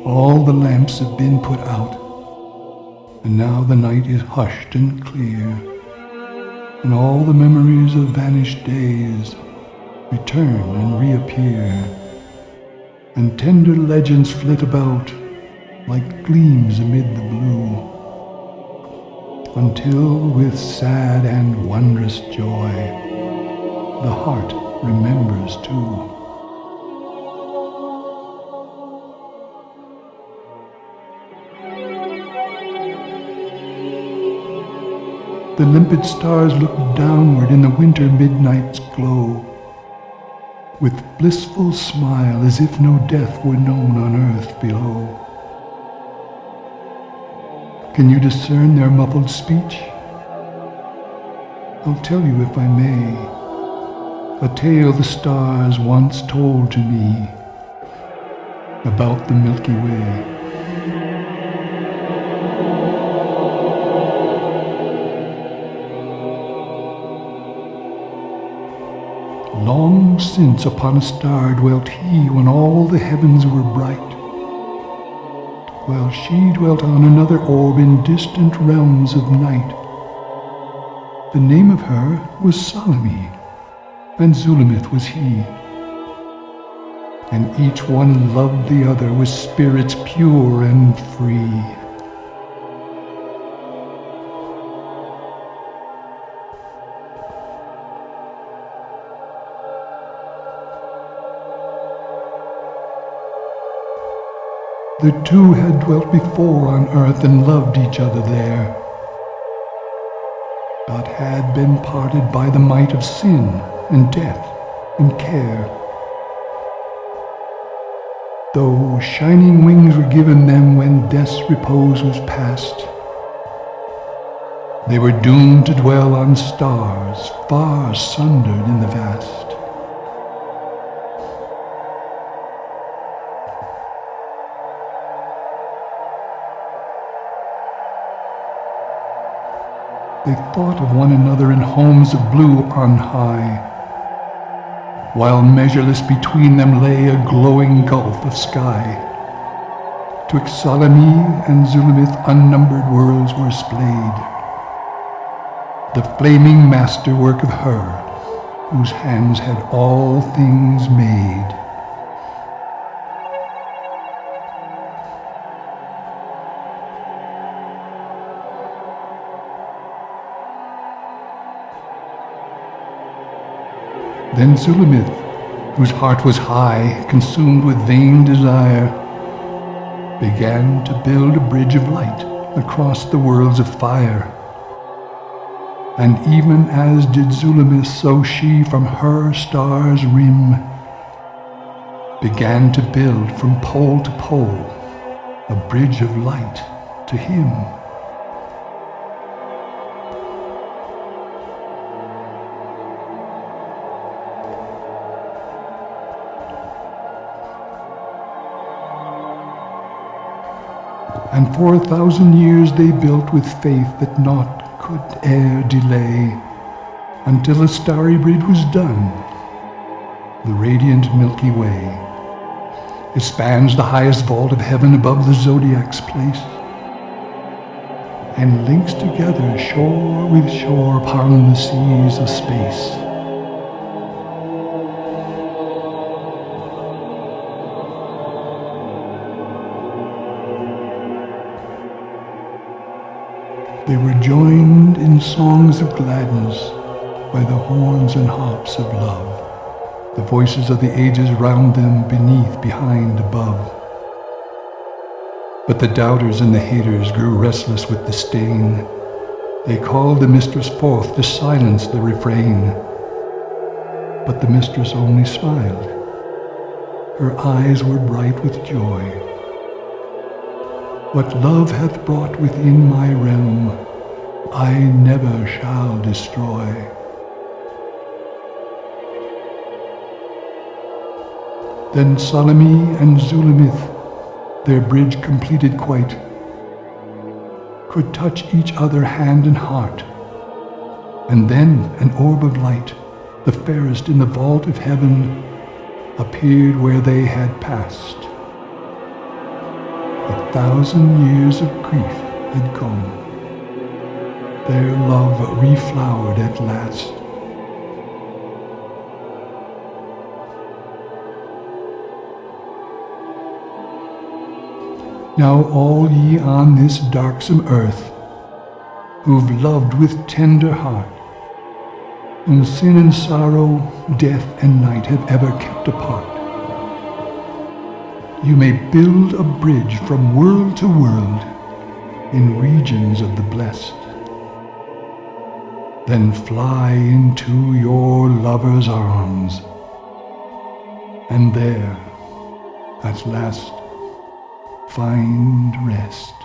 All the lamps have been put out, and now the night is hushed and clear, and all the memories of vanished days return and reappear, and tender legends flit about like gleams amid the blue, until with sad and wondrous joy the heart remembers too. The limpid stars look downward in the winter midnight's glow, with blissful smile as if no death were known on earth below. Can you discern their muffled speech? I'll tell you if I may, a tale the stars once told to me about the Milky Way. Long since upon a star dwelt he when all the heavens were bright, while she dwelt on another orb in distant realms of night. The name of her was Salome, and Zulamith was he, and each one loved the other with spirits pure and free. The two had dwelt before on earth and loved each other there, but had been parted by the might of sin and death and care. Though shining wings were given them when death's repose was past, they were doomed to dwell on stars far sundered in the vast. They thought of one another in homes of blue on high, while measureless between them lay a glowing gulf of sky. Twixt Salome and Zulamith unnumbered worlds were splayed, the flaming masterwork of her, whose hands had all things made. Then Zulamith, whose heart was high, consumed with vain desire, began to build a bridge of light across the worlds of fire. And even as did Zulamith, so she from her star's rim began to build from pole to pole a bridge of light to him. And for 1,000 years they built with faith that naught could e'er delay, until the starry bridge was done, the radiant Milky Way. It spans the highest vault of heaven above the zodiac's place, and links together shore with shore upon the seas of space. They were joined in songs of gladness by the horns and harps of love, the voices of the ages round them, beneath, behind, above. But the doubters and the haters grew restless with disdain. They called the mistress forth to silence the refrain. But the mistress only smiled. Her eyes were bright with joy. What love hath brought within my realm, I never shall destroy. Then Salome and Zulamith, their bridge completed quite, could touch each other hand and heart, and then an orb of light, the fairest in the vault of heaven, appeared where they had passed. 1,000 years of grief had gone. Their love reflowered at last. Now all ye on this darksome earth, who've loved with tender heart, whom sin and sorrow, death and night have ever kept apart, you may build a bridge from world to world in regions of the blessed. Then fly into your lover's arms, and there, at last, find rest.